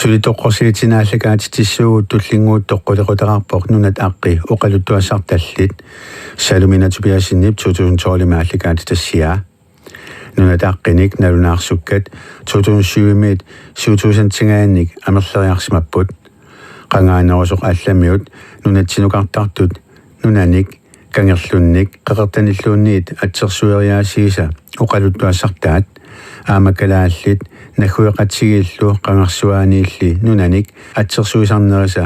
Sulitoqqorsilitinaallakaatitissuu tullinguut toqqullequtaqarpoq nunat aqqi uqaluttuassartallit saluminatupiasinnip 2012 nunat aqqinik nalunaarssukkat 2007 2000 amerleriarsimapput qangaanerusuq allamiut nunatsinuqartartut nunanik kangerlunnik qaqertanilluunniit atsersueriaasiisa uqaluttuassartaat aamakkalaallit nahueqatsigillu qangarsuaaniilli nunanik atsersuisarnerisa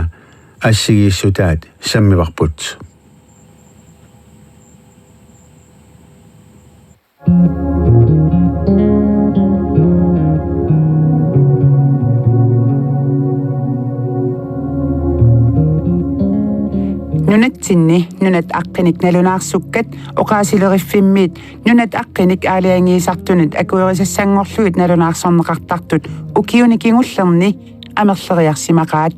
assigiissutaat sammivarput Nunatsinni nunat aqqinik nalunaarssukkat oqaasileriffimmit nunat aqqinik aaliangiisartunut akuerisassanngorluit nalunaarsorneqartartut ukiunikingullerni amerleriarsimaqaat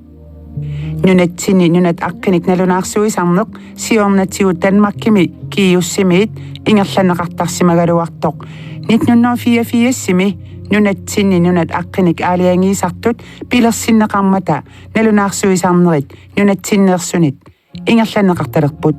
nunatsinni nunat aqqinik nalunaarsuisarneq siornatsigut Danmarkimi kiiussimiit ingerlaneqartarsimagaluartoq 1944-simi nunatsinni nunat aqqinik aaliangiisartut pilersinneqarmata nalunaarsuisarnerit nunatsinneersunit ingerlaneqartalerput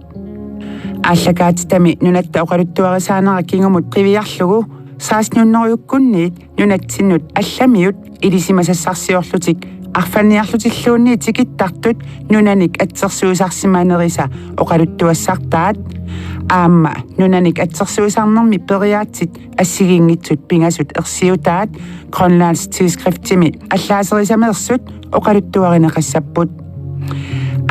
ааллакаатитами нунатта оқалуттуарисаанера кингумут қивиарлугу саасниуннериуккунниит нунатсиннут алламиут илисимасассарсиорлутик арфанниарлутиллуунни тикиттартут нунаник атсерсуисарсимаанериса оқалуттуассартаат аама нунаник атсерсуисарнерми периаатсит ассигингитсут пингасут ерсиутаат Grønlands Tidsskrifttimi аллаасерисамерсут оқалуттуаринеқассаппут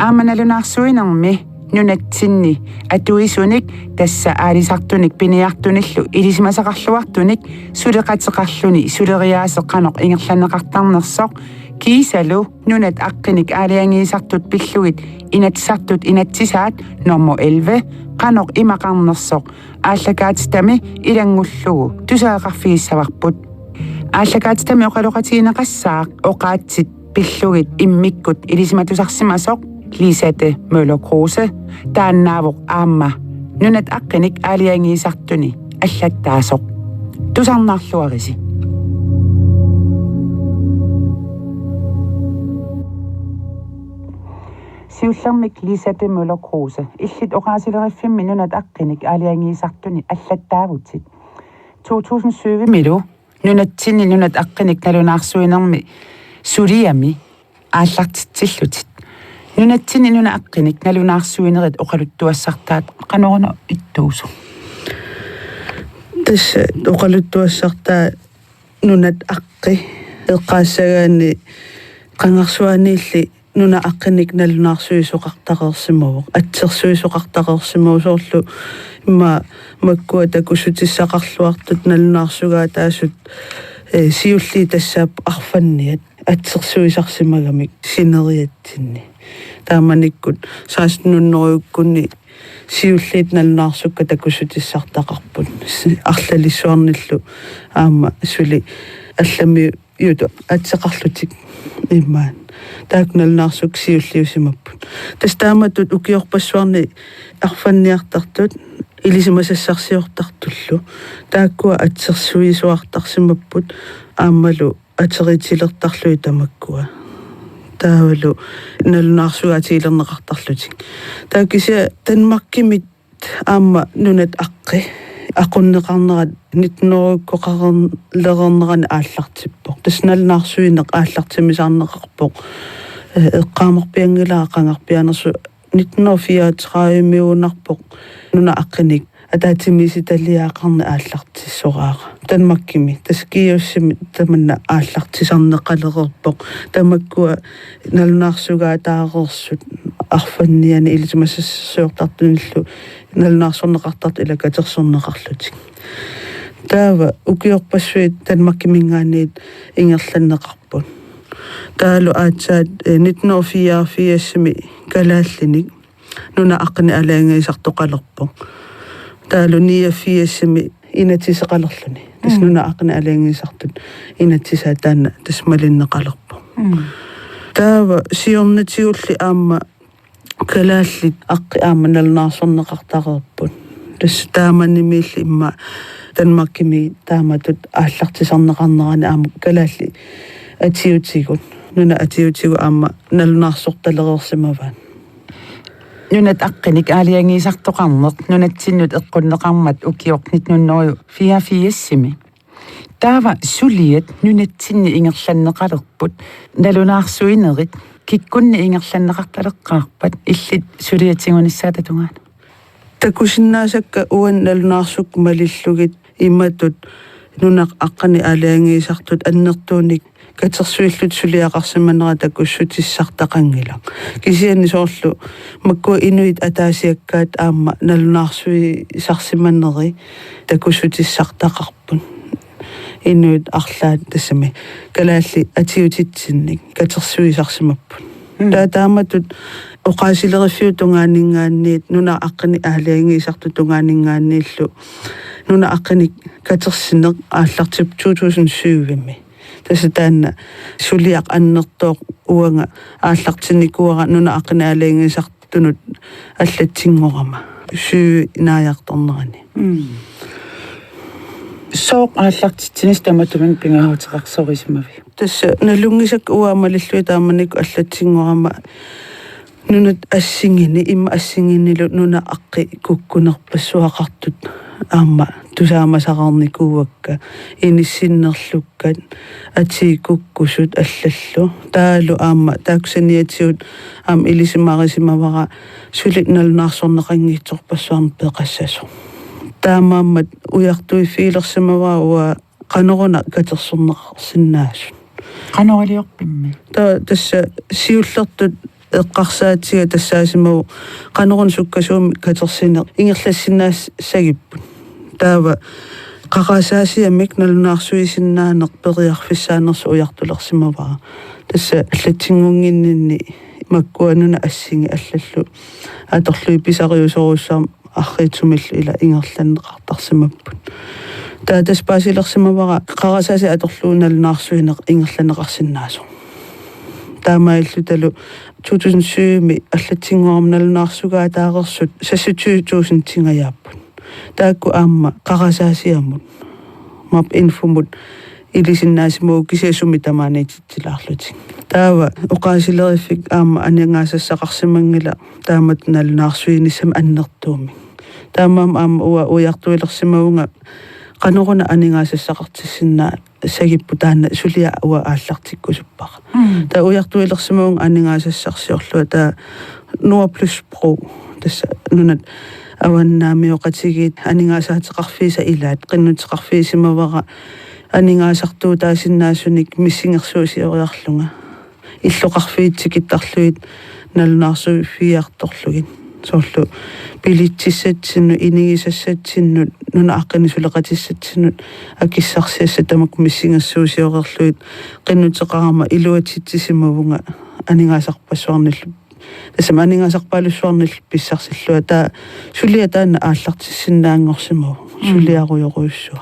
ааманалунаарсуинерми нунатсинни атуисуник тасса аалисартуник пиниартуниллу илисимасақарлуартуник сулеқатеқарлуни сулериаасеққаноқ ингерланеқартарнерсоқ кисалу нунат аққиник аалиангиисартут пиллугит инатсартут инатсисаат номер 11 қаноқ имақарнерсоқ ааллакаатитами илангуллугу тусаақарфигиссаварпут ааллакаатитами оқалоқатигинеқассаақ оқаатсит пиллугит иммиккут илисиматусарсимасоқ Lisette Møller Kruse, тааннаавоқ аама нунат аққиник аалиангиисартуни аллаттаасоқ тусарнаарлуариси сиуллермик Lisette Møller Kruse иллит оқаасилериффимми нунат аққиник аалиангиисартуни аллаттаавутсит 2007 милу нунатсинни нунат аққиник налунаарсуинерми сулиами ааллартитсиллутит нунатсини нуна аққиник налунаарсуинерит оқалуттуассартаат қанорна иттуусу тас оқалуттуассартаа нунат аққи эққаассагаани қангарсуаниилли нуна аққиник налунаарсуисоқартақерсимавоқ атсерсуисоқартақерсимавусоорлу имма маккуа такусутиссақарлуартут налунаарсугаа таасут сиулли тассаап арфанниат атсерсуисарсимагамик синериатсинни тааманиккут саастнуннериуккунни сиуллиит налунаарсукка такусутиссартақарпут арлалиссуарниллу аама сули аллами юто атсеқарлутик иммаан таак налунаарсук сиуллиусимаппут тастааматут укиорпассуарни арфанниартартут илисимасассарсиортартуллу тааккуа атсерсуисуартарсимаппут аамалу атеритилертарлуи тамаккуа таавалу налунаарсугаатигилернеқартарлутик тааккися Danmarkimit аама нунат аққи ақуннеқарнерат 19-руккоқарнерернерани ааллартиппоқ тасналунаарсуинеқ ааллартимисаарнеқарпоқ эққаамерпиангилаа қангарпианерсу 1934 миунарпоқ нуна аққиник атаатимиситалиаақарни ааллартиссораара Danmarkimi таскиуссими таманна ааллартисарнеқалерерпоқ тамаккуа налунаарсугаатаарерсут арфанниани илисимассассуортартуниллу налунаарсорнеқартарт илакатерсорнеқарлутик таава укиорпассуит Danmarkimингаанит ингерланнеқарпут таалу аатсаат 1944-сими калааллиник нуна аққини алаангиисартоқалерпоқ таалу 89-сими инатисеқалерлуни таснуна аққини алаангиисартут инатсисаа таана тасмалиннеқалерпоқ таава сиорнатигулли аама калааллит аққи аама налунаарсорнеқартарерпут тас тааманимиилли имма Danmarkimi тааматут ааллартисарнеқарнерани аама калаалли атиутигут nuna atiutigu aamma nalunarsortalereersimavaan nunat aqqenik aaliangiisartoqarneq nunatsinnut eqqunneqarmat ukiornit nunnoriu 44-simi taava suliat nunatsinni ingerlanneqalerput nalunаарsuinerit kikkunni ingerlanneqartaleqqaarpat illit suliatingunissaatatungaana takusinnaasakka uan nalunaarsuk malillugit immatut nunaq aqqani aaliangiisartut annertuunik katersuillut suliaqarsimanera takussutissartaqangila kisianni soorlu makku inuit ataasiakkaat aamma nalunaarsuи sarsimaneri takussutissartaqarpun inuit arlaat tassami kalaalli atiutitsinnik katersuisarsimappun taataamatut oqaasileriffiu tungaaningaanniit nuna aqqani aaliangiisartut tungaaningaanniillu nuna aqqanik katersineq aallartip 2007-mi tasataanna suliaq annertooq uanga aallartinikuara nuna aqqani aaliangiisartunut аллатсингорама сүү нааяарторнерани сооқ ааллартитсинис таматумин пингаавутеқарсорисимави тасса налунгисак уаамалиллуи тааманику аллатсингорама нунат ассингини имма ассингиннилу нуна аққи куккунерпассуақартут аама тусаамасақарникууакка иниссиннерлуккат атикуккусут аллаллу таалу аама тааксаниатиут аам илисимаарисимавара сулит налунаарсорнеқангиитсорпассуарн пеқассасо таамааммат уяртуи фиилерсимаваа уа канеруна катерсорнеқарсинаасут канорилиорпимми тасса сиуллертут эққарсаатига тассаасимаву канерун суккасууми катерсинеқ ингерлассинаас сагиппут таава қақасаасиамик налунаарсуисиннаанеқ периарфиссаанерсу уяртулерсимаваа тасса аллатсингунгиннинни маккуануна ассинги аллаллу аторлуи писариусоруссаам арритсумиллу ила ингерланнеқартарсимаппут таатас паасилерсимавара қарасааси аторлуу налунаарсуинеқ ингерланеқарсинаасу таамаиллу талу 2007-ми аллатсингуарам налунаарсугаа таарерсут 26,000 тингаяаппут таакку аама қарасаасиамут мап инфомут илисиннаасимуу кисиасуми тамааниититсилаарлутик таава оqaасилериффик аама аниангаассақарсимангила таамат налунаарсуинissam аннертууми таамаам аама уяртуилерсимавунга канеруна анингаассақартиссиннаа сагиппу таана сулиа уа ааллартиккусуппара таа уяртуилерсимавун анингаассақарсиорлуа таа Nord Plus Pro тасса нунат аваннаамиоқатигит анингаассаатеқарфиса илаат қиннутеқарфисимавара анингаассартуу таасиннаасуник миссингерсуусиориарлунга иллоқарфиитсикиттарлуит налунаарсуи фиарторлугит соорлу пилитсиссатсинну инигисассатсиннут нуна аққини сулеқатиссатсиннут акиссарсиасса тамак миссингерсуусиорерлуит қиннутеқарама илуатитсисимавунга анингаассарпассуарниллу тасама анингаассарпаалуссуарнилл писсарсиллуа таа сулиа таана ааллартиссиннаангорсимау сулиаруйоруйуссуа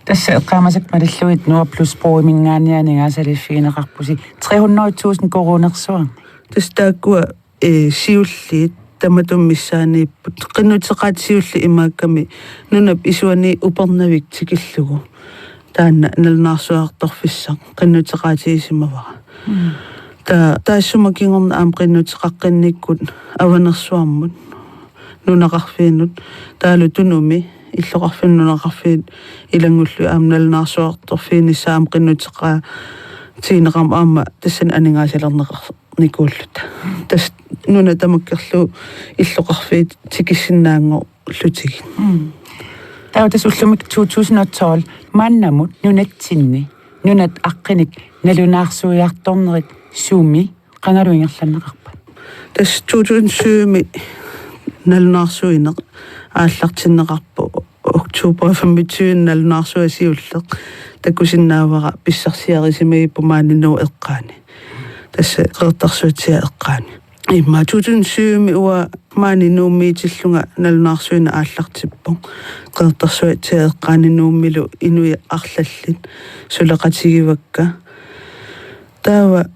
тасса эққаамасак малиллуит Nord Plus Pro мингааннианингаасалиффигинеқарпуси 300,000 коронерсуа тас тааккуа сиуллиит таматуммиссаанииппут қиннутеқаатсиулли имаакками нунап исуани упернавик тикиллугу таана налунаарсуаарторфиссақ қиннутеқаатиисимавара таассумакингорна аам қиннутеқаққинниккут аванерсуармут нунақарфиинут таалу тунуми иллоқарфиннунақарфиит илангуллу аам налунаарсуарторфииниссаам қиннутеқаа тинеқам аама тассан анингааsalернеқарникууллута тас нуна тамаккерлу иллоқарфиит тикиссиннаангор лутигит таутас уллумик 2012 маннамут нунатсинни нунат аққиник налунаарсуиарторнерит суми қангалуингерланнеқарпа тас 2007-ми налунаарсуинеқ ааллартиннеқарпу октябер 25 налунаарсуасиуллеқ такусиннаавара писсарсиарисимаиппу мааниннуу эққаани тасса қертарсуутиа эққаани имма 2007-ми уа маанинууммиитиллунга налунаарсуина ааллартиппу қертарсуутиа эққаанинууммилу инуи арлаллит сулеқатигивакка таава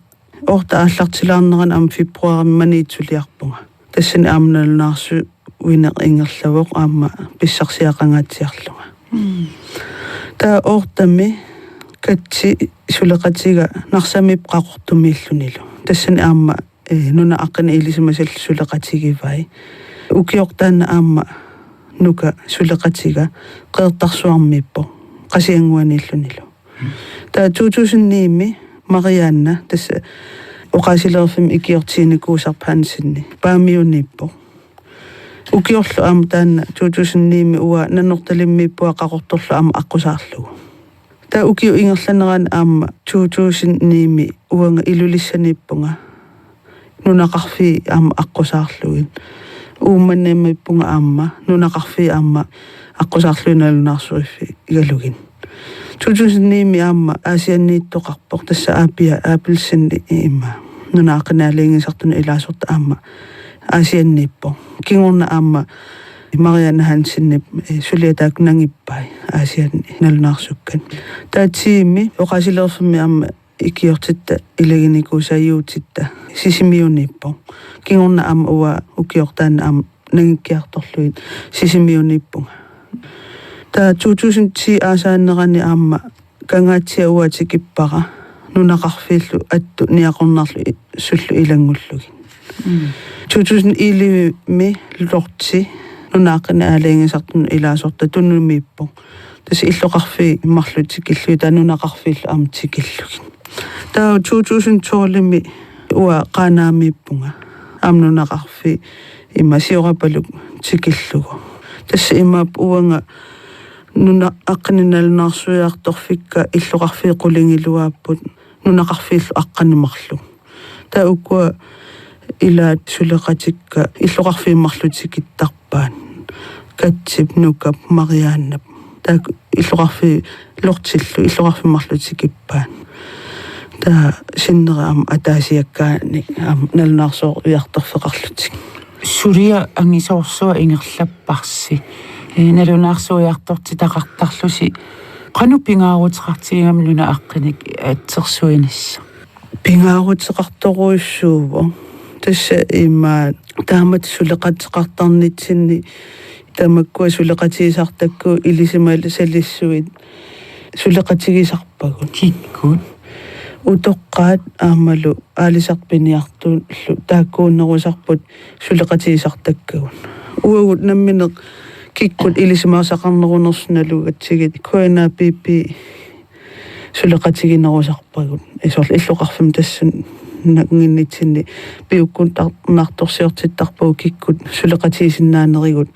орта ааллартилаарнеран ам фебруаримманиитсулиарпунга тассани аамналунаарсу уинеқ ингерлавоқ аама писсарсиақангаатсиарлунга таа ортами katsi suleqatiga narsamip qaqortumiillunilu tassani aamma nuna aqqani ilisimasall suleqatigivai ukiortaanna aamma nuka suleqatiga qeertarsuarmiippo qasianguaniillunilu ta 2009 Marianna tassa oqasilerfim ikiortiinikuusarpaansinni paamiuniippo ukiorlu aamma taanna 2009 uwa nanortalimmiippua qaqortorlu aamma aqqusaarlugu ta ukiu ingerlaneraan aamma 2009 uanga ilulissaniippunga nunaqarfi aamma aqqusaarluin uummanneemmaippunga aamma nunaqarfi aamma aqqusaarluinalunarsuiffi igalugin 2009 aamma aasianniittoqarpoq tassa aapilsinni imma nunaaqinaaliingisartuna ilaasorta aamma aasianniippo kingorna aamma Marianna Hansen suliataak nangippai aasianni nalunarsukkan taatiimi oqasilerfimmi aamma ikiortitta ilaginikuusayuutitta sisimiuniippo kingorna aamma uwa ukiortaanna aamma nangikkiartorluit sisimiuniippunga ta 2010 aasaannerani aamma kangaatsia uatikippaqa nunaqarfiillu attu niaqornarlu sullu ilangullugin 2011 lorti nunaaqina aaliingisartun ilaasorta tunnumiippo tassa illoqarfi marlutikillu tanunaqarfiillu amtikillugin ta 2012 uwa qaanaamiippunga amnunaqarfi imasiorapaluk tikillugu tassa imaap uanga nuna aqqaninalunarsuiartorfikka illoqarfi qulingiluaapput nunaqarfiillu aqqanimarlu ta ukwa ilaat suleqatikka illoqarfiimmarlutikittarpaan katsip nukap Mariannap ta illoqarfi lortillu illoqarfimmarlutikippaan ta sinneraam ataasiakkaani nalunarsoor ujartorfeqarlutik suria angisorsua ingerlapparsi nalunarsuiartorti taqartarlusi qanupingaaruteqartigam nuna aqqanik atsersuinissa pingaaruteqartoruissuuvo tassa imma taamat suleqateqartarnitsinni tamakkua suleqatigisartakku ilisimal sallissuit suleqatigisarpagun kikkun utoqqaat aammalu aalisarpiniartullu taakkuunnerusarput suleqatigisartakkagun uagut nammineq kikkut ilisimaasaqarnerunersnalu atsigit kuina pipi suleqatiginerusarpagut isorlu illoqarfim tassun nginnitsinni piukkun nartorsiortittarpuu kikkut suleqatigisinnaanerigut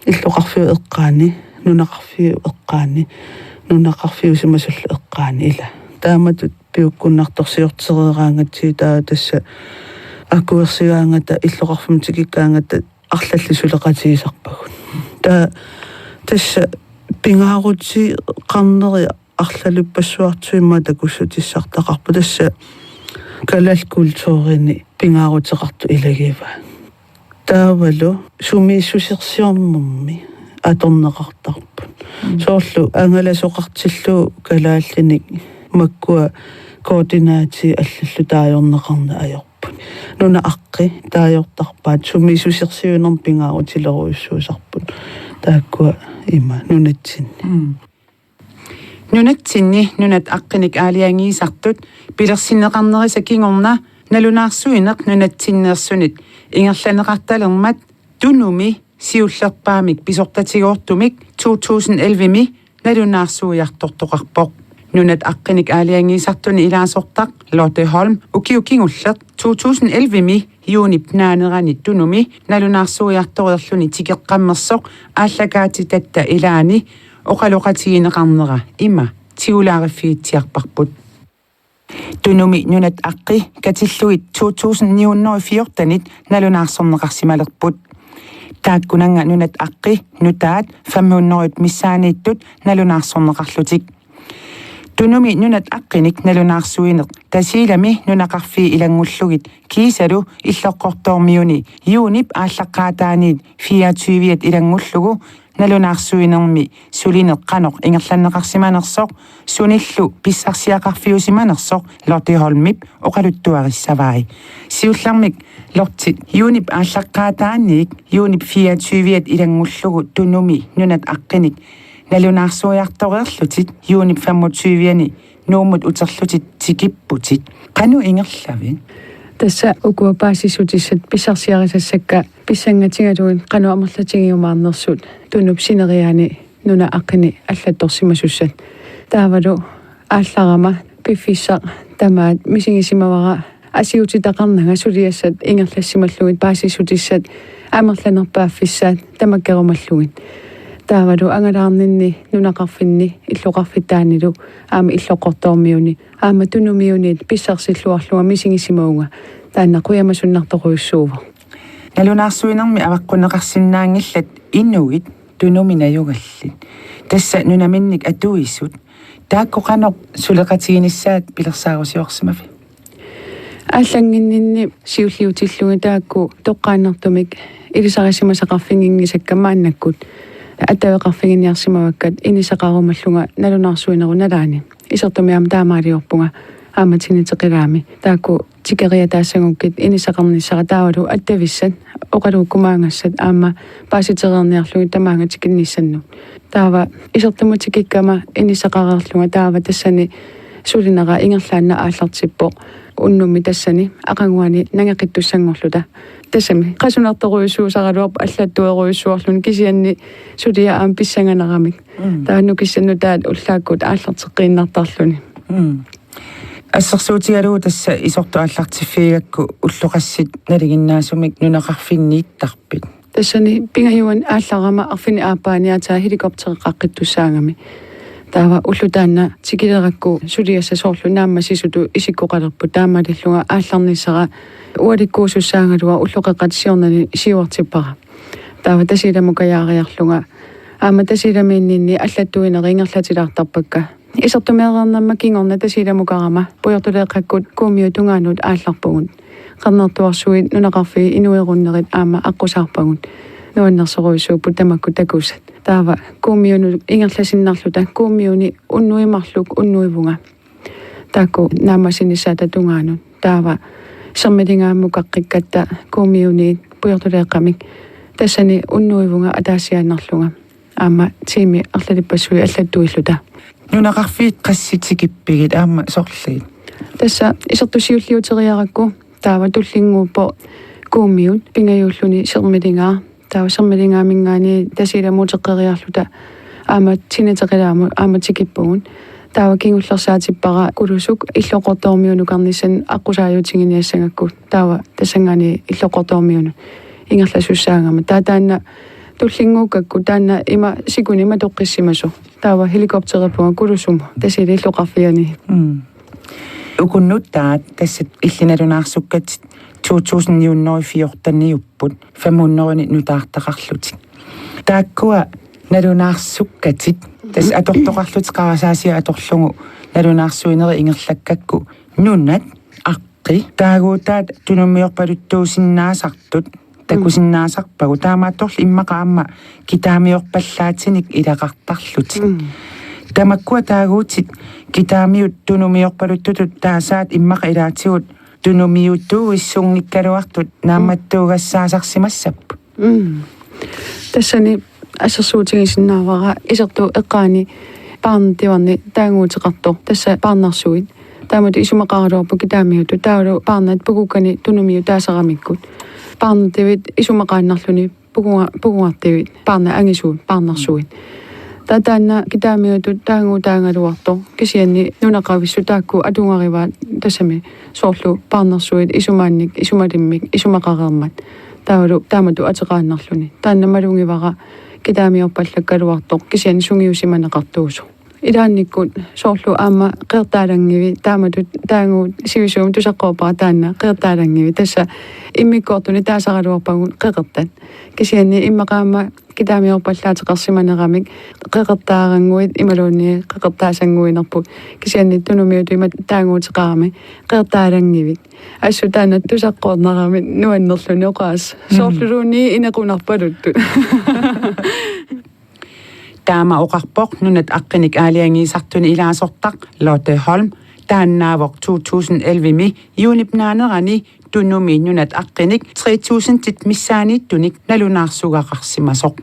illoqarfiu eqqaani nunaqarfiu eqqaani nunaqarfiu simasullu eqqaani ila taamatut piukkun nartorsiortisereeraangatsi taa tassa akuersigaangata illoqarfim tikikkaangata арлалли сулеқатигисарпагут та тасса пингаарути қарнери арлалуппассуартуимма такуссутиссартақарпу тасса калалкультуурини пингаарутеқарту илагива таавалу сумииссусерсиорнэрми аторнеқартарпут соорлу ангаласоқартиллу калааллиник маккуа координаати аллаллу таajorneqarna ajor nuna aqqi taajortarpaat sumisusersiunerm pingaarutileriussuusarput taakkua ima nunatsinni nunat aqqinik aaliangiisartut pilersineqarnerisa kingorna nalunаарsuineq nunatsinneersunit ingerlaneqartalermat tunumi siullerpaamik pisortatigoortumik 2011mi nalunаарsuiartortoqarpoq nunat aqqinik aaliangiisartuni ilaasortaq Lotte Holm ukiukingulleq 2011mi juunip naanerani tunumi nalunаарsuiartoriorluni tikeqqammersoq ааллакаати татта илаани оқалоқатигинеқарнера има тиулаариффигитсиарпарпут tunumi nunat aqqi katillugit 2914 nalunаарсорнеқарсималерпут тааккунанга nunat aqqi nutaat 500 missaaniittut nalunаарсорнеқарлутик tunumi nunat aqqinik nalunаарsuineq tasiilami nunaqarfii ilangullegit kiisalu иллоққорторmiuni juunip ааllaqqaataaniit 24 ilangullugu nalunаарsuinermi sulineqqanoq ingerlanneqarsimanersoq sunillu pissarsiaqarfiusimanersoq Lotte Holmip oqaluttuarissavaai siullarmik lortit juunip ааllaqqaataaniik juunip 24 ilangullugu tunumi nunat aqqinik налунаарсуиарторерлутит юунip 25-ани nuumut uterlutit tikipputit qanu ingerlavin tässä ukuapaasisutissat pisarsiarisasakka pissangatingaluin qanu amerlatigiumaarnersut tunup sineriani nuna aqini allattorsimasussat taavalu aallarama piffissaq tamaat misingisimavara asiutitaqarnaga suliassat ingerlassimallugit paasisutissat amerlanerpaaffissaat tamakkerumallugit taavalu angalaarninni nunaqarfinni illoqarfitaanilu aama illoqortoormiuni aama tunumiuni pissarsilluarluga misingisimauga taanna quyamassunnartoruissuuva nalunaarsuinermi avaqqunneqarsinnaangillat inuit tunuminajugallit tassa nunaminnik atuissut taakkoqanoq suleqatiginissaat pilersaarusiorsimafi аллангиннинни сиуллиутиллуги таакку тоққааннартумик илисарисимасақарфингингисакка мааннаккут атавеқарфигиниарсимаваккат инисақарумаллунга налунаарсуинеру налаани исертумиам таамаалиорпунга ааматинитеқилаами таакку тикериа таассагуккит инисақарниссара таавалу аттависсат оқалууккумаангассат аама пааситерерниарлуги тамаанга тикинниссанну таава исертумутикиккама инисақареерлунга таава тассани сулинера ингерлаанна ааллартиппоқ уннумми тассани ақангуани нангақиттуссангорлута тассами қасунарторуйуссуусаралуарп аллаттуеруйуссуарлун кисианни сулиа аам писсанганарамик таанну киссанну таат уллааккут ааллартеққииннартарлуни ассерсуутигалуу тасса исорту ааллартиффигакку уллоқассит налигиннаасумик нунақарфиннииттарпит тассани пингаюан аалларама арфини аапааниатаа хеликоптереқаққиттуссаангами таава уллутаанна тикилеракку сулиасса соорлу наамма сисуту исиккоқалерпу таамалиллунга аалларниссара уаликкуусуссаангалуа уллоқеқатсиорнани сиуартиппара таава тасиламукаяариарлунга аама тасиламииннинни аллаттуинери ингерлатилаартарпакка исертумеернамма кингорна тасиламукарама пуйортулеэққаккут куумиу тунгаанут аалларпугут қарнертуарсуит нунақарфи инуеруннерит аама аққусаарпагут нуаннерсоруйссууппут тамакку такусат таава куумиуну ингерласиннарлута куумиуни уннуимарлук уннуивунга таакку наамасинissаата тунгаанут таава сермилингааммукаққиккатта куумиуни пуйортулеэққамик тассани уннуивунга атаасиааннарлунга аама тими арлалиппассуи аллаттуиллута нунақарфиит qassitикиппигит аама сорлиит тасса исертусиуллиутериаракку таава туллингууппо куумиут пингаюуллуни сермилингаа таава сермилингаамингаани тасиламуутеққериарлута аама тинетеқилааму аама тикиппугун таава кингуллерсаатиппара кулусук иллоқортоормиуну карниссан аққусааюутингиниассангакку таава тассангаани иллоқортоормиуну ингерласуссаангама таатаанна туллингууккакку таанна има сикуни има тоққиссимасу таава хеликоптерепунга кулусума тасили иллоқарфиани укуннуттаат тассат иллиналунаарсуккат 2014 500 нутаартақарлутик тааккуа налунаарсуккатит тас атортоқарлутеқарасаасиа аторлугу налунаарсуинери ингерлаккакку нунат аққи таагуутаат тунумиорпалуттуусиннаасартут такусиннаасарпагу таамаатторли иммақаама китаамиорпаллаатиник илақартарлутик тамаккуа таагуутит китаамиут тунумиорпалуттутут таасаат иммақа илаатигут тунумиуттуу иссунгиккалуартут нааматтуугассаасарсимассаппу тассани ассерсуутигисиннаавара исерту эққаани паарнтиварни таангуутеқарто тасса паарнарсуит таамат исумақаралуарпу китаамиуту таалу паарнат пукуккани тунумиу таасарамиккут паарнтивит исумақааннарлуни пукунгартивит паарна ангисуут паарнарсуит татаанна китаамиуту таангуутаангалуарто кисианни нунақависсу таакку атунгариваат тассами соорлу паарнерсуит исумаанник исумалиммик исумақареермат таалу таамату атеқааннарлуни таанна малунгивара китаамиорпаллаккалуарто кисианни сунгиусиманеқартуусу илаанниккут соорлу аама қертаалангиви таамату таангу сивисуум тусаққоопара таанна қертаалангиви тасса иммиккоортуни таасаралуарпагут қеқертат кисианни иммақаама китаамиорпаллаатеқарсиманерамик қеқертаарангуит ималуунни қеқертаасангуинерпут кисианни тунумиуту има таангуутеқарами қертаалангивит ассу таана тусаққоорнерамит нуаннерлуни оқаас соорлулууни инеқунарпалутту таама оқарпоқ нунат аққиник аалиангиисартуни илаасортақ Lotte Holm тааннаавоқ 2011 юунипнаанерани туннуми нунат аққиник 3000 тит миссааниттуник налунаарсугақарсимасоқ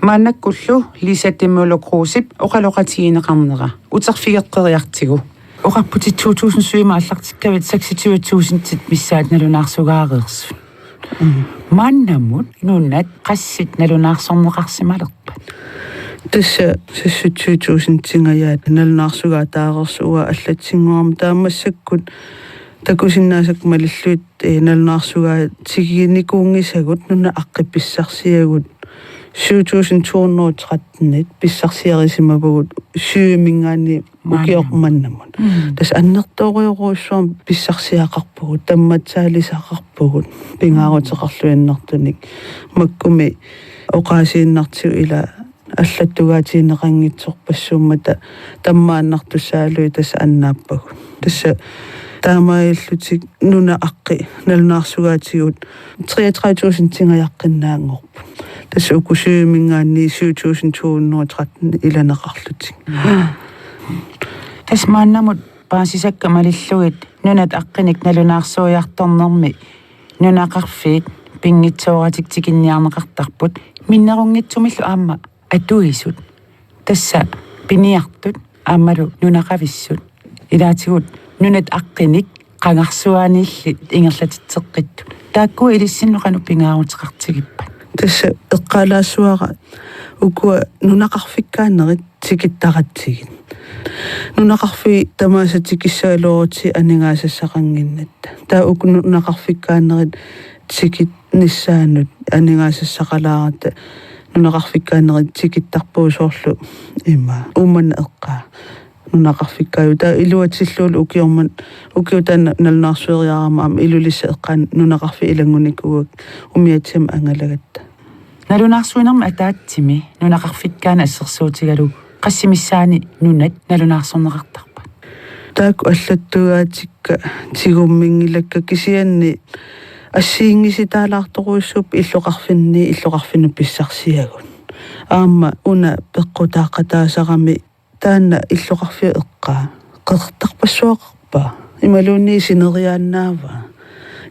мааннаккуллу лисаттиммулукруусип оқалоқатигинеқарнера утерфигеққериартигу оқарпути 2007 аллартиккавит 26000 миссаат налунаарсугаареерсу мааннамут нуннат qaссит налунаарсорнеқарсималерпат тасса 26000 тингаят налунаарсугаа таарерсуа аллатсингуарма таамассаккут такусиннаасак малиллуит налунаарсугаа тигиникуунгисагут нуна аққипписсарсиагут 7213 писсарсиарисимавгут сюмингаани укиорманнамут тас аннертоориоруссуам писсарсиақарпугут тамматсаалисақарпугут пингаарутеқарлуиннартуник маккуми оқаасииннартигу ила аллаттугаатиинеқангитсорпассууммата таммааннартуссаалуи тас аннааппагут тасса таамаиллутик нуна аққи налунаарсугаатигут 33000 тингаяққиннаангорпу тасса укусуумингаанни 7213 иланеқарлутик тас мааннамут паасисакка малиллугит нунат аққиник налунаарсуиарторнерми нунақарфиит пингитсооратик тикинниарнеқартарпут миннерунгитсумиллу аама атуисут тасса пиниартут аамалу нунақависсут илаатигут нунат аққиник қангарсуаанилли ингерлатитсеққитту таакку илиссиннеқану пингаарутеқартигиппат тасса эққалаассуара укуа нунақарфиккаанерит тикиттаратсигит нунақарфи тамааса тикиссаалуорути анигаасассақангиннатта таа уку нунақарфиккаанерит тикит ниссаанут анигаасассақалаарата нунақарфиккаанерит тикиттарпуусоорлу има уммана эққаа нунақарфиккааю таа илуатсиллуул укиорман укиутаана налнаарсуериарама ам илулисса эққаан нунақарфи илангуникуак умиатсим ангалагатта налунаарсуинерма атаатсими нунақарфиккаана ассерсуутигалу qassimissaani nunat налунаарсорнеқартарпат таак аллаттугаатикка тигуммингилакка кисианни ассиингиситаалаарторуиссууп иллоқарфинну писсарсиагун аама уна пеққутаақатаасарами таанна иллоқарфи эққаа қертарпассуақарпа ималуунни синериааннаава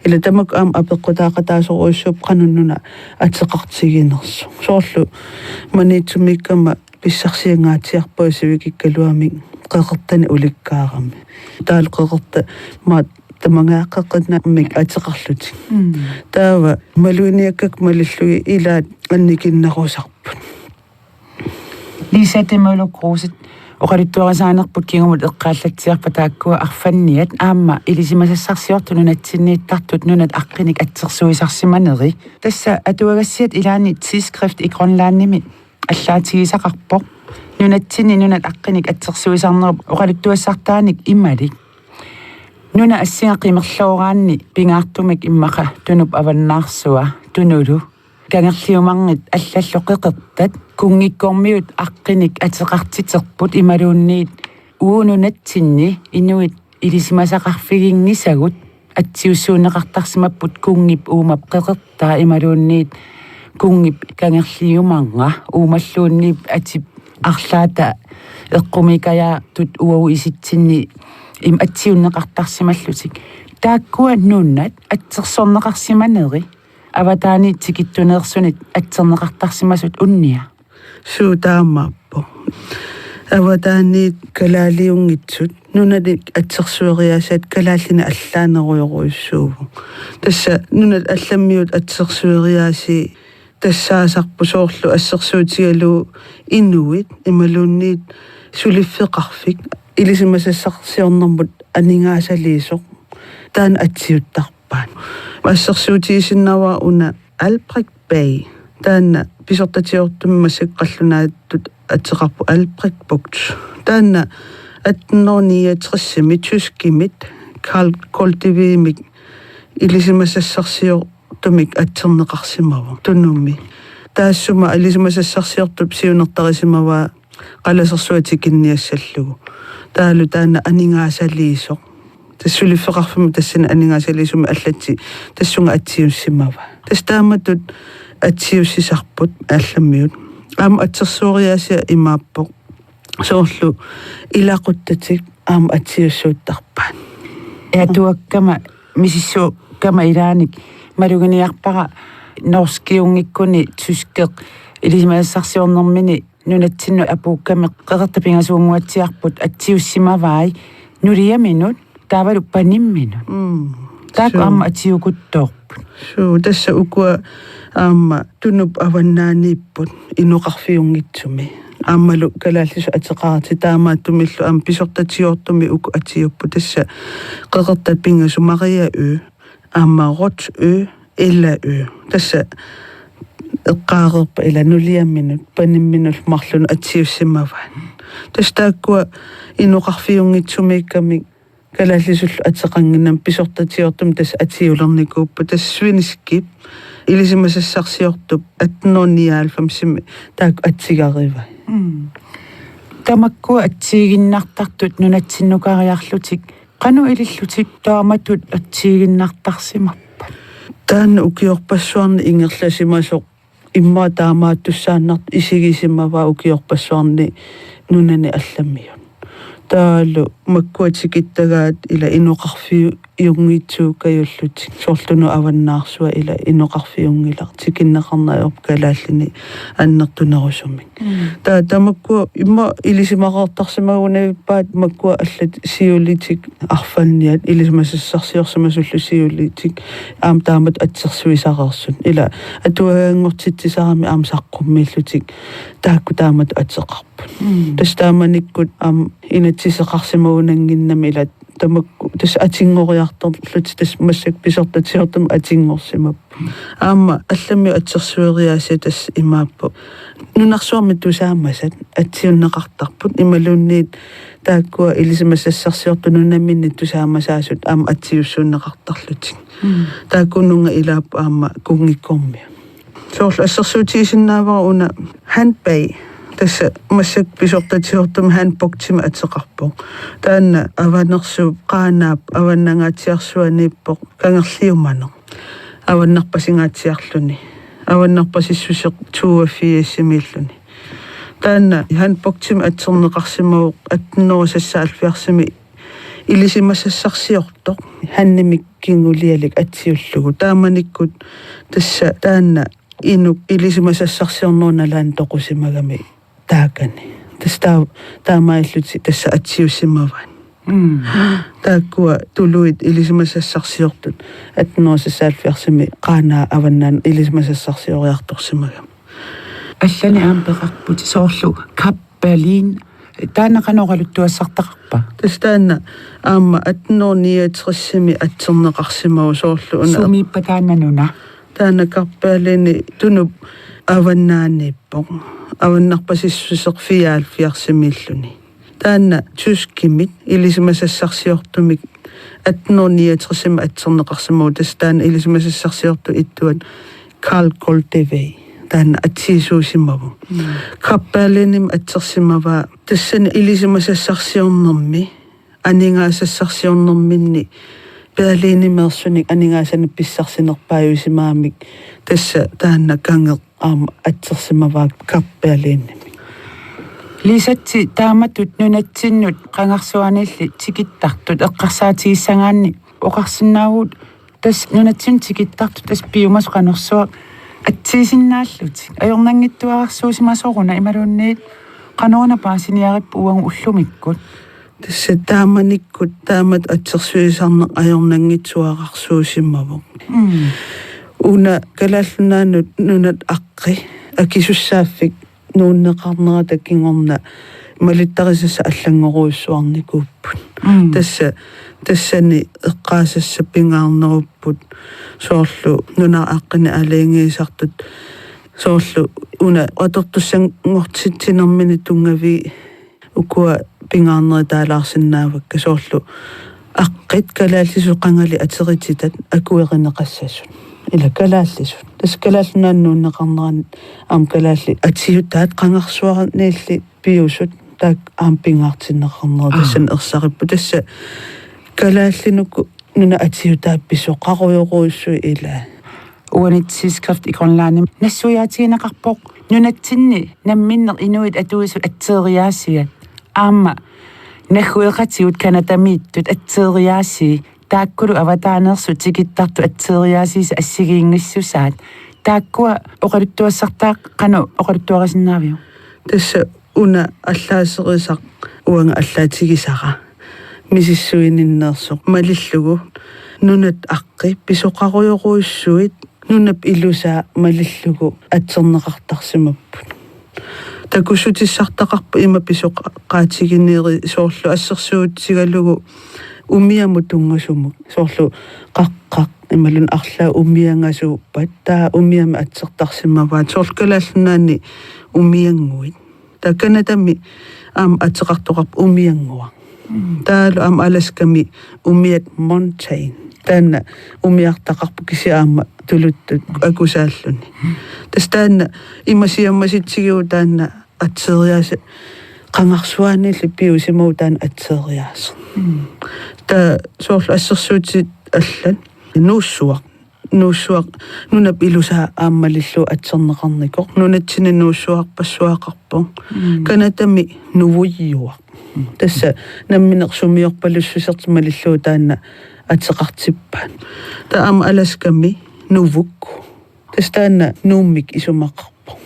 ила тамак аам апеққутаақатаасоруиссууп қануннуна атеқартигинерсу соорлу манитсумиккама писсарсиангаатиарпаа сивикиккалуами қеқертани уликкаарами таал қеқерта ма тамангааққеқна мик атеқарлутик таава малуниаккак малиллуги илаат анникиннерусарпут лисатимулукруусит оқалуттуарисаанерпут кигумут эққааллатсиарпа тааккуа арфанниат аама илисимасассарсиортуну натсиннииттартут нунат аққиник атсерсуисарсиманери тасса атуагассиат илаани тискрифт и гронлаанними аллаатигисақарпоқ нунатсини нунат аққиник атсерсуисарнерп оқалуттуассартааник ималик нуна ассингақимерлуораанни пингаартумик иммақа тунуп аваннаарсуа тунулу кангерлиумарнит аллаллу қеқертат кунгиккормиут аққиник атеқартитерпут ималуунниит уунунатсинни инуит илисимасақарфигингисагут атсиуссуунеқартарсимаппут кунгип уумап қеқертаа ималуунниит кунгип кангерлиумарнга уумаллууннип атип арлаата эққумикая тут уау иситсинни им атсиуннеқартарсималлутик тааккуа нуннат атсерсорнеқарсиманери аватаани тикиттунеерсунит атсернеқартарсимасут унниа суутаамааппо аватаани калаалиунгитсут нунали атсерсуериасаат калааллина аллаанеруйоруйссууву тасса нунат алламмиут атсерсуериааси тассаасарпу соорлу ассерсуутигалу инуит ималуунниит сулиффеқарфик илисимасассарсиорнэрмут анингаасалиисоқ таан атсиуттарпаан ассерсуутиисиннава уна Albrecht Bay таана писортатиортуммасак қаллунааттут атеқарпу Albrecht Bugt таана 1869 тускимит Karl Koltivimik илисимасассарсиортумик атсернеқарсимава тунумми таассума илисимасассарсиортуп сиунертарисимава қаласерсуатикинниассаллугу таалу таана анингаасалиисоқ тассулиффеқарфума тассана анингаасалиисума аллатси тассунга атсиуссимава тастааматут атсиуссисарпут аалламмиут аама атсерсуориаасиа имааппоқ соорлу илақуттатик аама атсиуссууттарпаан туаккама мисиссу кама илааник малугиниарпара норскиунгиккуни тускеқ илисимассарсиорнэрмини нунатсинну апуукками qeqertapingasuunguatsiarput atsiussimavai nuliaminut taavalu panimminut taak amma atiukuttooqput tässä ukua tunup avannaaniipput inuqarfiungitsumi аммалу калааллису атеқарати таамааттумиллу писортатиортуми уку атиуппу тасса қеқертат пингасу мария аммарот илла тасса эққаарерпа ила нулиамминут панимминул марлуну атиуссимаваан тастааккуа инуқарфиунгитсумиикками калааллисуллу атеқангиннам писортатиортум тасса атиулерникууппу тассуинискип илисимасассарсиортуп 1895 таак атсигаривай тамакку атсигиннартартут нунатсиннукариарлутик кану илиллутик тааматут атсигиннартарсимаппа таан укиорпассуарни ингерласимасоқ имма таамааттуссааннарт исигисимава укиорпассуарни нунани алламмиун таалу маккуатикиттагаат ила инуқарфиу иунгитсууккаюллутик соорлуну аваннаарсуа ила инуқарфиунгилар тикиннеқарнаёрп калааллини аннертунерусумик тамакку имма илисимақартарсимагунавиппаат маккуа аллат сиулитик арфалниат илисимассарсиорсимасуллу сиулитик таамат атсерсуисақарсун ила атуаангортитсисарами саққуммииллутик таакку таамат атеқарпут тастааманиккут инатсисеқарсимагунангиннами ила тамакку тас атингориарторлут тас массак писортатиортум атингорсимап аама аллами атсерсуериаси тас имааппу нунарсуарми тусаамасат атсиуннеқартарпут ималуунниит тааккуа илисимассарсиорту нунамминни тусаамасаасут аама атсиуссууннеқартарлутик тааккунунга илааппу аама кунгиккорми соорлу ассерсуутигисиннаавара уна хандбай тасса массак писортатиортум ханпоктима атеқарпоқ таанна аванерсуу қаанаап аваннангаатиарсуанииппоқ кангерлиумано аваннарпасингаатиарлуни аваннарпасиссусеқ туафиассимииллуни таанна ханпоктима атсернеқарсимавоқ атнерусассаалфиарсими илисимассарсиортоқ ханнимик кингулиалик атсиуллугу тааманиккут тасса таанна инук илисимассарсиорнууналаан тоқусимагами таакани тастаа таамаиллути тасса атсиуссимаваан тааккуа тулуит илисимассарсиортут атнерусассаалфиарсими qaanaa аваннаан илисимассарсиориарторсимагам аллани аампеқарпут соорлу каппалин таанақаноралуттуассартақарпа тастаанна аама атнерниатериссими атсернеқарсимау соорлу уна сумииппа тааннануна таана карпаалини тунуп аваннааниппоқ аваннарпасиссусеқ фиарсимииллуни таана тускимит илисимассарсиортумик атнерниатериссими атсернеқарсимау тастаана илисимассарсиорту иттуат Карл Голдевей таана атсиисуусимаву карпаалиним атсерсимава тассани илисимассарсиорнэрми анингаасассарсиорнэрминни пеалинимерсуник анингаасани писсарсинерпааюсимаамик тасса таанна кангеқ аама атсерсимаваа карпаалиинними лисатси тааматут нунатсиннут қангарсуанилли тикиттартут эққарсаатигиссагаанни оқарсинаагут тас нунатсин тикиттартут тас пиумас қанерсуа атсисиннааллутик ajornanngittuararsuusimasooruna imalunniit qanoona paasiniarippu uangu ullumikкут тасса тааманиккут таамат атсерсуисарнеқ ajornanngitsuaqarsuusimavоq уна калааллунаанут нунат аққи акисуссааффик нууннеқарнера таккингорна малиттарисасса аллангоруиссуарникууппут тассани эққаасасса пингаарнеруппут соорлу нуна аққини алингиисартут соорлу уна атортуссангортитсинермини тунгави укуа пингаарнери таалаарсинаавакка соорлу аққит калааллису қангали атерититат акуеринеқассасут ила калааллисут тас калааллунааннууннеқарнеран аам калаалли атсиутаат қангарсуарниилли пиусут таак аам пингаартиннеқарнера тассан ерсариппу тасса калааллинуку нуна атсиутаапписоқаруйоруиссуи ила уанитсискрафт иконлаани нассуяатигинеқарпоқ нунатсинни намминнер инуит атуисут атсериаасиат аама нахуеқатиут канатамииттут атсериааси тааккулу аватаанерсу тикиттарту атсериаасис ассигиингиссусаат тааккуа оқалуттуассартаа қану оқалуттуарасиннаавиу тасса уна аллаасерисақ уанга аллаатигисара мисиссуининнерсоқ малиллугу нунат аққи писоқаруйоруиссуит нунап илусаа малиллугу атсернеқартарсимаппут такусутиссартақарпу има писоқаатигинеери соорлу ассерсуутсигалугу умиаму тунгасумук соорлу қаққақ ималун арлаа умиангасууппат таа умиама атсертарсимаваат соорлкалааллунаани умиангуит таканатами атеқартоқарпу умиангуа таалу аласками умиат монтейн таана умиартақарпу кисиаама тулуттут акусааллуни тастаана имасиаммаситсигиу таана атсериааса qangarsuaanilli piusimuu taan atseeriaas ta sooрлу ассерсуутит аллан нуусsuaq нунап илуса ааммалиллу атсернеқарникоқ нунатсини нуусsuaqpassuaqarпу канатами нувуйюақ тасса намминерсумиорпалуссусертималиллуу таана атеқартиппаан таама аласками нувукку тастаана нууммик исумақарпу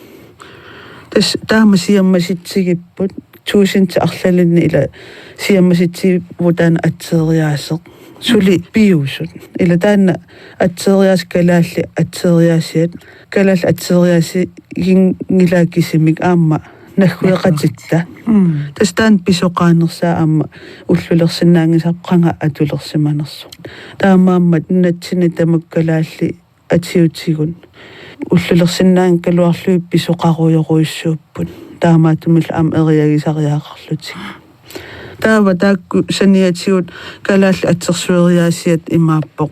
тас таама сиаммаситсигиппут туусинти арлалинни ила сиаммаситсивутаана атсериаасеқ сули пиусут ила таана атсериаас калаалли атсериаасиат калаал атсериааси гингилаакисимик аама нахуеқатитта тастаан писоқаанерсаа аама уллулерсинаангисаққанга атулерсиманерсу таамааммат натсини тамаккалаалли атиутсигун уллулерсинаан калуарлуи писоқаруйоруиссууппут таамаатумил аам эриагисариаақарлутик таава таакку саниатигут калаалли атсерсуериаасиат имааппоқ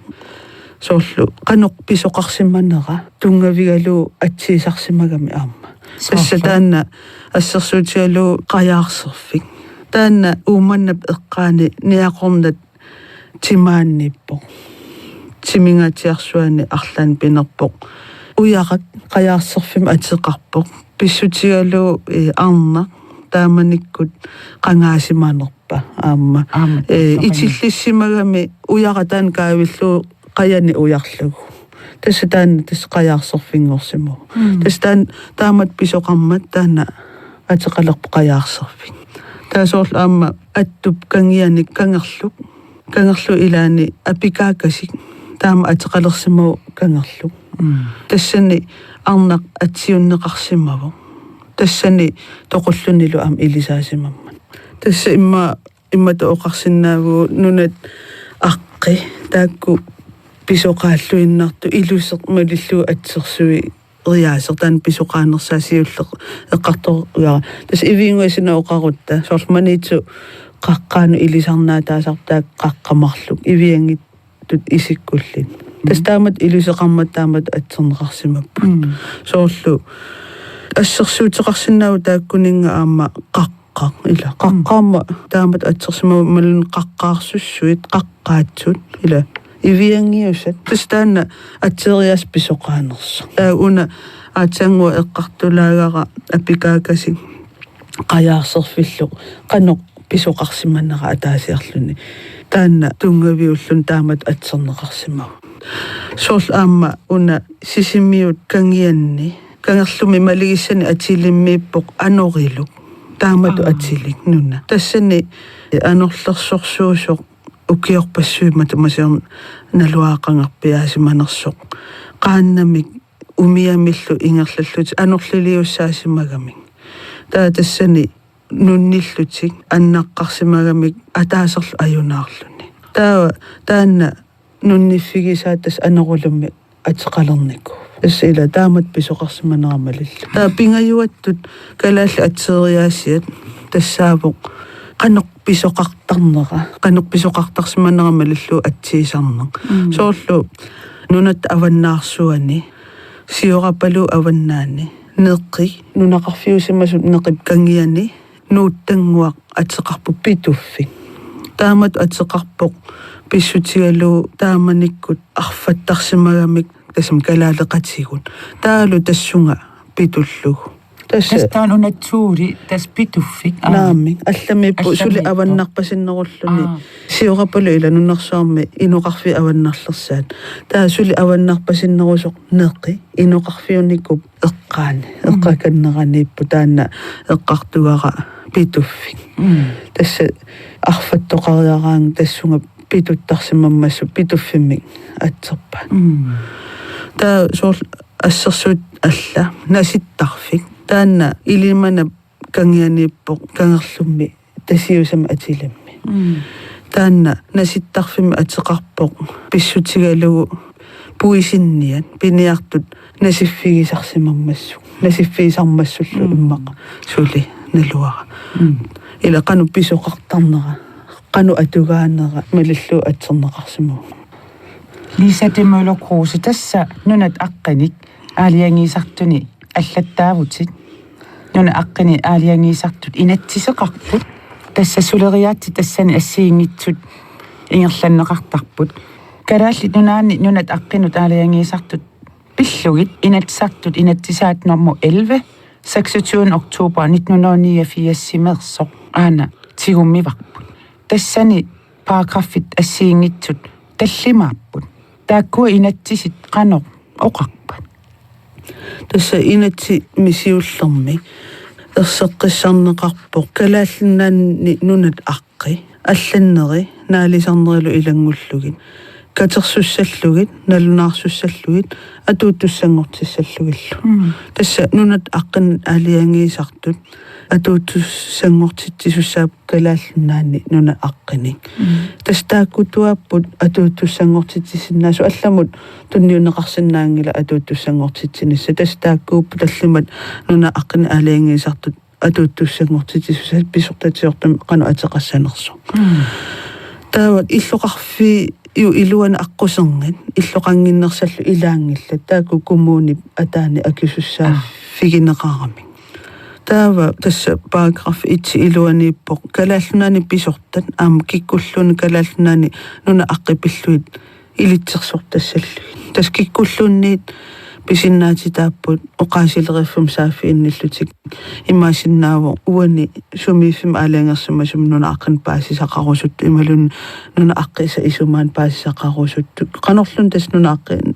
соорлу қаноқ писоқарсиманера тунгавигалу атсиисарсимагами аама тасса таана ассерсуутигалу қаяарсерфик таана ууманнап эққаани ниақорнат тимаанниппоқ тимингатиарсуани арлаан пинерпоқ уярат қаяарсерфим атеқарпоқ писсутигалу арна тааманиккут қангаасимаанерпа аама итиллиссимагами уяратаан каавиллу қаяни уярлугу тасса таана тас қаяарсерфингорсиму тас таамат писоқармат таана атеқалерпо қаяарсерфик таасоорлу аама аттуп кангианик кангерлу илаани апикаакасик таама атеқалерсимау кангерлу тассани арнақ атсиуннеқарсимаву тассани тоқуллунилу аам илисаасимамман тасса иммата оқарсинааву нунат аққи таакку писоқааллуиннарту илусеқ малиллу атсерсуи риаасер таан писоқаанерсаасиуллеқ эққарторуяра тас ивингуасина оқарутта соорлманиитсу қаққаану илисарнаатаасартаак қаққамарлук ивиангит тут исиккуллин тас таамат илусеқармат таамат атсернеқарсимаппут соорлу ассерсуутеқарсинаау тааккунинга аама қаққа ила қаққаама таамат атсерсимау малун қаққаарсуссуит қаққаатсут ила ивиангиусат тастаана атсериас писоқаанерса таагуна аатсангуа эққартулаагара апикаакасик қаяарсерфиллу қаноқ писоқарсиманнера атаасиарлуни таанна тунгавиуллун таамат атсернеқарсимау соорл аама уна сисимиут кангианни кангерлуми малигиссани атилиммииппоқ анорилук таамату атилик нуна тассани анорлерсорсуусоқ укиорпассуима тамасиорн налуаақангарпиаасиманерсоқ qaannamik умиамиллу ингерллут анерлилиуссаасимагамик таа тассани нунниллутик аннаққарсимагамик атаасерлу аюнаарлуни таана нунниффигисаатас анерулумми атеқалернику тассила таамат писоқарсиманерамалиллу таа пингаюаттут калаалли атсериаасиат тассаавоқ qanoq pisoqartarnera qanoq pisoqartarsimaneramallullu atsiisarneq soorlu nunat avannaarsuani siorappalu avannaani neqqi nunaqarfiusimasut neqip kangiani nuuttanguaq atseqarpu pituffik taamat atseqarpoq pissutigalu taamanikkut arfattarsimagamik tasam kalaaleqatigut taalu tassunga pitullugu Tästä on tuuri, tässä pituffik. Naammin. Allamippu suli avannarpasinnerulluni. Siorapaloila nunnarsuarmi inuqarfi avannarlersaat. Taa suli avannarpasinnerusoq neqi inuqarfiunikku eqqaani. Eqqakanneraniippu taanna eqqartuara pituffik. Tässä arfattoqariaraang tassunga pituttarsimammassu pituffimik atserpaan. Taa soor assерсуут алла наситтарфик таанна илимана кангианииппо кангерлумми тасиусама атиламми таанна наситтарфими атеқарпоқ писсутигалугу пуисинниат пиниартут насиффигисарсимаммассу насиффигисармассуллу иммаqa сули налуара ила кану писоқартарнера кану атугаанера малиллу атсернеқарсиму Lisa de Møller Kruse, tässä nunat akkanik aaliangiisartuni allаттaavutit. Nuna akkani aaliangiisartut inattiseqarput. Tässä suleriaatti tassani assiingitsut ingerlanneqartarput. Kalaallit nunaani nunat aqqinut aaliangiisartut pillugit inatsartut inattisaat nummer 11 26. oktober 1989 simersoq aana tigummivarput. Tassani paragraffit assiingitsut tallimaarput. Taakkua inattisit qanoq oqarpat. Tässä inatsi misiullermi erseqqissarneqarpoq kalaallinnaanni nunat aqqi алланнери наалисарнерилу илангуллугит катерсуссаллугит налунаарсуссаллугит атууттуссангортиссаллугиллу тасса нунат аққин аалиангиисартут атууттуссангортитсусаап калааллунаани нуна аққиник тастааккутуаппут атууттуссангортитсиннаасу алламут тунниунеқарсинаангила атууттуссангортитсинисса тастааккууппу таллимат нуна аққин аалиангиисартут атууттуссангортитсусаат писортатиортам қану атеқассанерсо таават иллоқарфи ю илуана аққусернгит иллоқангиннерсаллу илаангилла тааку коммуни атаани акисуссаа фигинеқарами таава тасса параграф 1 илуанииппоқ калааллунаани писортат аама киккуллуни калааллунаани нуна аққипиллуит илитсерсортассаллу тас киккуллуунниит писиннаатитааппут оқаасилериффум саафиинниллутик имаасиннааву уани сумииффим аалаангерсума сум нуна аққин паасисақарусут ималун нуна аққиса исумаан паасисақарусутту қанерлун тас нуна аққин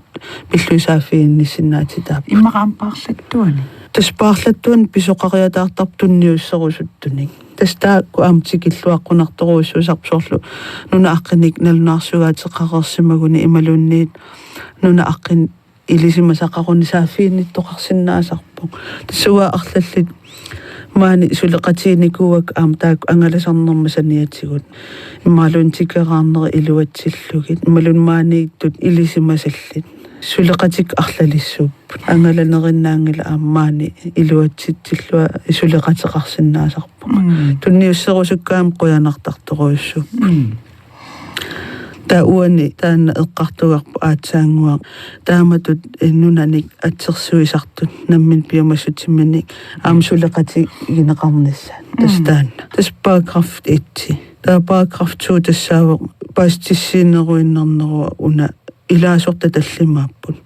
пиллуисаафииннисиннаатитаап Иммақаампаарлаттуани тас паарлаттуан писоқариатаартарпунниуссерусуттуник тастаакку аамтикиллуаққунарторуусуусарпсоорлу нуна аққиник налунаарсугаатеқарерсимагуни ималунниит нуна аққин илисимасақарунни саафиинниттоқарсинаасарпо тассуа арлаллит маани сулеқатииникууак аамтаак ангаласарнермасаниатсигут имаалун тикераарнери илуатсиллугит ималун маанигтут илисимасаллит сулеқатик арлалиссууп ангаланериннаангила аамаани илуатситсиллуа сулеқатеқарсинаасарпо тунниуссерусуккаам қуянартарторуйуссууп тауани таана эққартугарпу аатсаангуа тааматут нунаник атсерсуисартут наммин пиамассутимманик аамсулеқати гинеқарнисса тастаана тас параграф 1 таа параграф 2 тассаава пастиссинеруиннернеруа уна илаасорта таллимааппут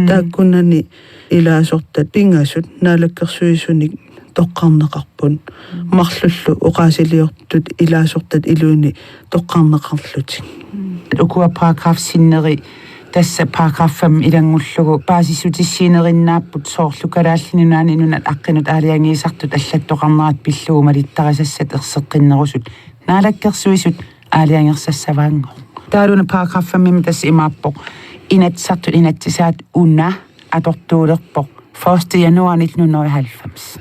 тааккунани илаасорта пингасут наалаккерсуисуник тоққарнеқарпун марлуллу оқаасилиортут илаасортат илуини тоққарнеқарлутик ukua paragraf sinneri tässä paragraffam ilangullugu paasisutissiinerinnaapпут soorlukalaallinunaani nunat aqqinut aaliangiisartut allattoqarnerat pilluumalittarasassat erseqqinnerusut naalakkersuisut aaliangersassavaango taaluna paragraffammi tässä imaappoq inatsartut inatsisaat una atortuulerpoq 1. januar 1990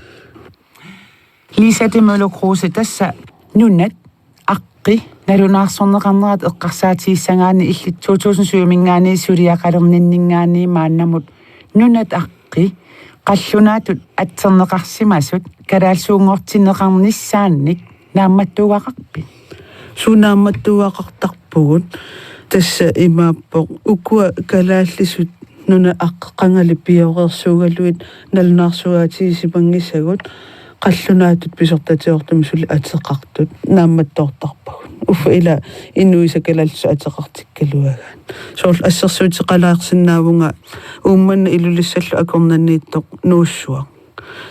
Lisa de Møller Kruse tässä nunat aqqi налунаарсорнеқарнерат эққарсаатииссангаани иллит 2007 мингаани сулиақалерниннингаани мааннамут нунат аққи қаллунаатут атсернеқарсимасут калаалсуунгортинеқарниссаанник наамматтугақарпи сунаамматтугақартарпугут тасса имааппоқ укуа калааллисут нуна аққангали пиорерсуугалуит налунаарсугаатиисипангиссагут қаллунаатут писортатиортум сули атеқартут наамматтоортарпагут уффа ила инуисакалалсу атеқартиккалуагаан соорл ассерсуутеқалаарсинаавунга уумманна илулиссаллу акорнаннииттоқ нууссуа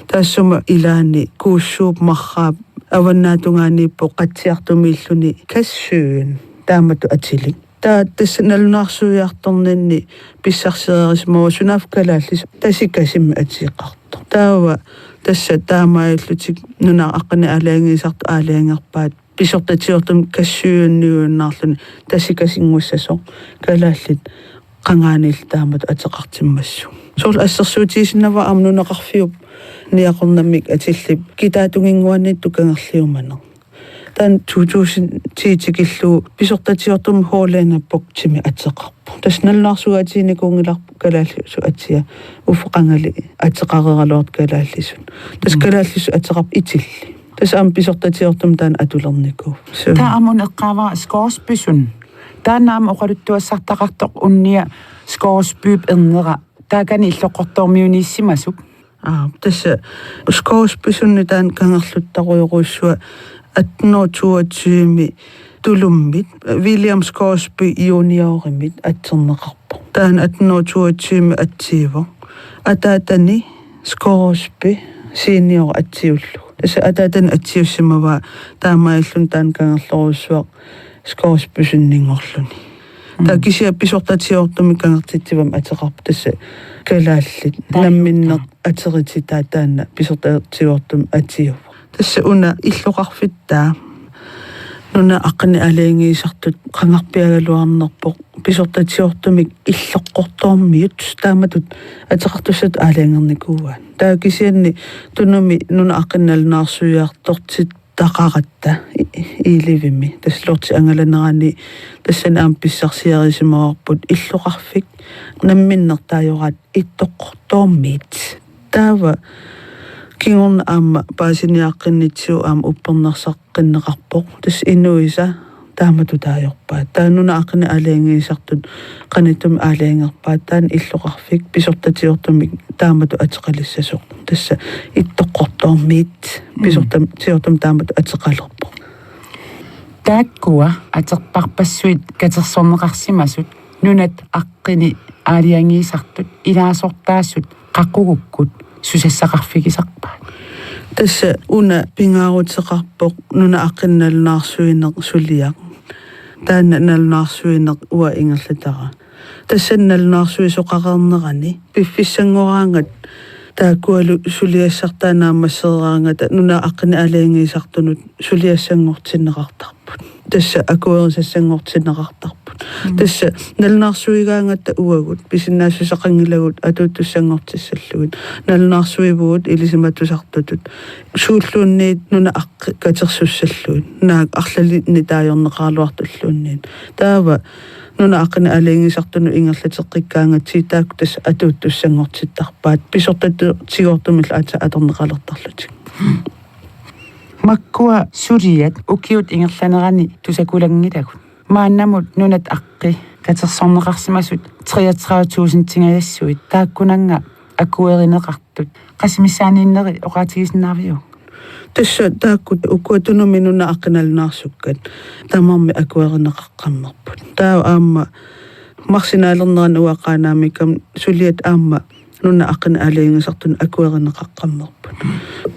таассума илаани кууссууп марраап аваннаатунгаани поқатсиартумииллуни кассуун таамату атилик тасса налунаарсуиарторнинни писсарсеерисмоо сунаавкалааллис тасикасимми атиеқарто таава тасса таамаиллутик нуна аққани алаангисарту аалаангерпаат писортатиортум кассуунниууннаарлуни тасикасингуссасо калааллит qangaanil taamat atеқартиммассу сорл ассерсуутисиннава амнунеқарфиуп ниақорнаммик атиллип китаатунгингуанит тукангерлиуманер тан 2010 писортатиортум хоолаанаппок тими атеқарпу тасналнаарсугаатиникуунгиларпу калааллису атия уфеқангали атеқарералуарт калааллисун тас калааллису атеқарп итилли тас ам писортатиортум таан атулерникуу таамун эққаава скорсписун тааннаама оқалуттуассартақартоқ унния скорспüüп эрнера таакани иллоққортормиунииссимасук тасса скорсписунни таан кангерлуттаруйоруссуа 1822 тулуммит William Scoresby юниоримит атсернеқарпо таан 1822 атсиива атаатани Scoresby senior атсиуллу тасса атаатан атсиуссимава таамаиллун таан кангерлоруссуа скорсписуннингорлуни такisia писортатиортуми кангертитсивам атеқарп тасса калааллит намминнеқ атеритита таанна писортатиортум атиув тасса уна иллоқарфиттаа нуна аққани алаангиисартут қангарпиагалуарнерпоқ писортатиортумик иллоққорторmiut тааматут атеқартуссат алаангерникууаан таакисианни тунуми нуна аққинналнаарсуиартортит тақаратта иливими таслорти ангаланерани тассана ам писсарсиарисимаорпут иллоқарфик намминнертаажораат иттоққортормит таава кингорна аама паасиниаққиннитсуу аама уппернерсаққиннеқарпоқ тас инуиса таамату таажорпаа таануна аққини алаангиисартут қаниттуми алаангерпаа таан иллоқарфик писортатиортумик таамату атеқалиссасоқ тасса иттоққортормит писортатиортум таамату атеқалерпоқ тааккуа атерпарпассуит катерсорнеқарсимасут нунат аққини аалиангиисартут илаасортаассут қаққугуккут сусассақарфигисарпаат тасса уна пингаарутеқарпоқ нуна аққинналнаарсуинеқ сулиақ таана налнаарсуинеқ уа ингерлатара тассанналнаарсуи соқақарнерани пиффиссангораангат таакуалу сулиассартаанаамассераангата нуна аққини алаангиисартунут сулиассангортиннеқартарпут тасса акуерисассангортиннеқартарпут тасса налнаарсуигаангатта уагут писиннаассусақангилагут атууттуссангортиссаллугут налнаарсуивуут илисиматусартутут сууллуунниит нуна аққи катерсуссаллугут наак арлалитни таajorneqaaluartulluunniin таава нуна аққини алаангисартуну ингерлатеққиккаангатси таак тасса атууттуссангортиттарпаат писортатигортумилла ата атернеқалертарлутик маккуа суриат укиут ингерланерани тусакулангилагут мааннамут нунат аққи катерсорнеқарсимасут 33,000 тингаяссуит тааккунанга акуеринеқартут қасимиссаанииннери оқаатигиснаарвиу тасса тааккут укуатунуми нуна аққиналнаарсуккат тамарми акуеринеқаққаммерпут таа аама марсинаалернеран уақаанаамикам сулиат аама нуна аққин алаангисартун акуеринеқаққаммерпут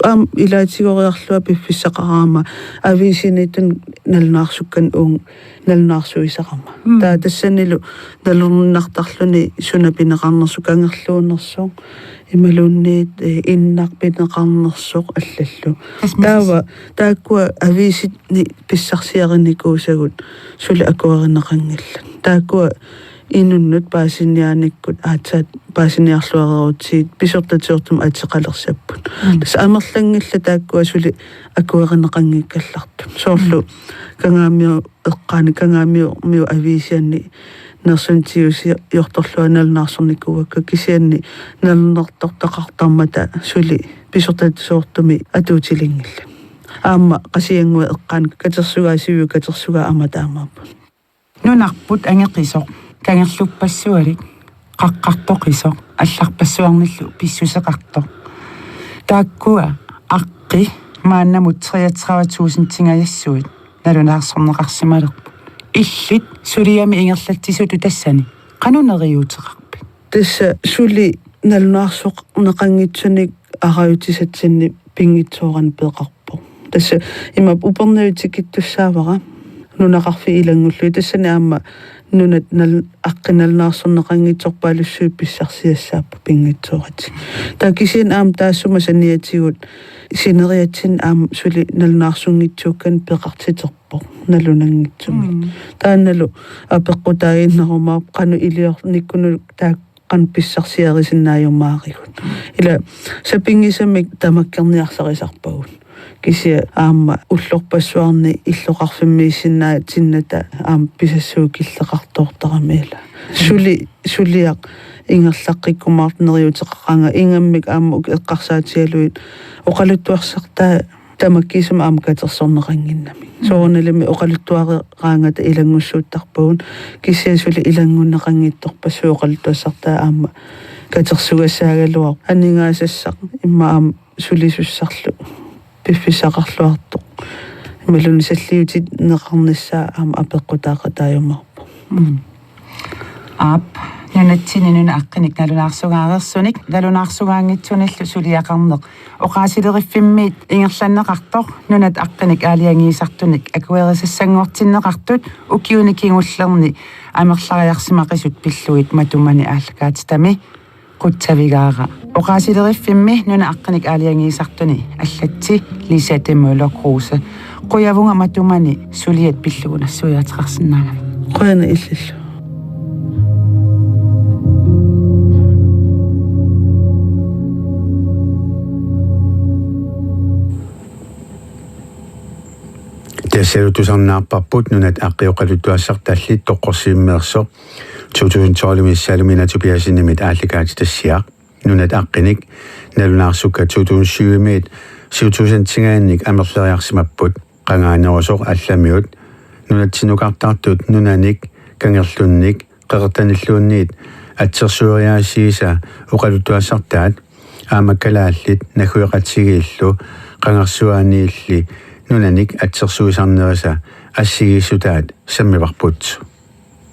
аам илаатигориарлуа пиффиссақараама ависинитун налнаарсуккан уун налнаарсуисақама таа тассанилу налернартарлуни сунапинеқарнерсу кангерлуунерсоо ималуунниит иннарпинеқарнерсоқ аллаллу таава тааккуа ависитни писсарсиариникуусагут сули акуеринеқангилла тааккуа инуннут паасиниааниккут аацаат паасиниарлуареруутсиит писортатиортум атеқалерсаппут тас амерлангилла тааккуа сули акуеринеқангиккаллартут соорлу кангаамиу эққаани кангаамиу миу ависианни нерсунтиуси йорторлуаналнаарсорникуакка кисианни налнертортақартармата сули писортатсоортуми атуутилингилла аама қасиангуа эққаани катерсугаасиу катерсуга аматаамааппут нунарпут ангеқисоқ кангерлуппассуалик қаққартоқисоқ алларпассуарниллу писсусеқарто тааккуа аққи мааннамут 33,000 тингаяссуит налунаарсорнеқарсималерпу иллит сулиами ингерлаттисуту тассани қанунериутеқарпи тасса сули налунаарсоқ неқангитсуник араютисатсинни пингитсуоран пеқарпо тасса имап упернавитикиттуссаавара нунақарфи илангуллу тассани аама нунат нал аққиналнаарсорнеқангитсорпаалуссуи писсарсиассааппа пингитсуоратик таакисин аам таассума саниатигут синериатсин аам сули налнаарсунгитсууккан пеқартитерпо налунангитсуми таанналу апеққутаагиннерумаа қану илиорниккуну таа қан писсарсиарисиннаajormaarigут ила сапингисамик тамаккерниарсарисарпагут кися аама уллорпассуарни иллоқарфиммиисиннаа тинната аама писассуу киллеқартоортарамиила сулиақ ингерлаққиккумаартнериутеқақанга ингаммик аама эққарсаатиалуит оқалуттуарсартаа тамаккисама аама катерсорнеқангиннами соорналими оқалуттуарераангата илангуссууттарпагун кисиасули илангуннеқангитторпассуу оқалуттуассартаа аама катерсугассаагалуар анингаасассақ имма аама сулисуссарлу пиффисақарлуартоқ ималуни саллиутит неқарниссаа аама апеққутаақатаажумарпо ап нанатсининуна аққиник налунаарсугаарерсуник налунаарсугаангитсуниллу сулиақарнеқ оқаасилериффиммиит ингерланнеқартор нунат аққиник аалиангиисартуник акуерисассангортиннеқартут укиуникингуллерни амерлариарсимақисут пиллуит матумани ааллакаатитами qutsavigaara oqaasilerifimmi nuna aqqanik aaliangiisartuni allatti lisatemmulor kruse quyavunga matumani suliat pillugunassuiateqarsinnaanami qoyana illallu Tassalutusarnaarparput nunat aqqiuqaluttuassartallit toqqorsiimmeersoq 2012 missaluminatupiasinimit aallakaatitassiaq nunat aqqinik nalunaarsuka 2007 siutusantingaannik amerleriarsimapput qangaanerusoq allamiut nunatsinukartartut nunanik kangerlunnik qeqertanilluunniit atsersueriaasiisa uqaluttuassartaat aamakkalaallit nahuiqatsigiillu qangersuaaniilli nunanik atsersuisarnerisa assigiissutaat sammivarput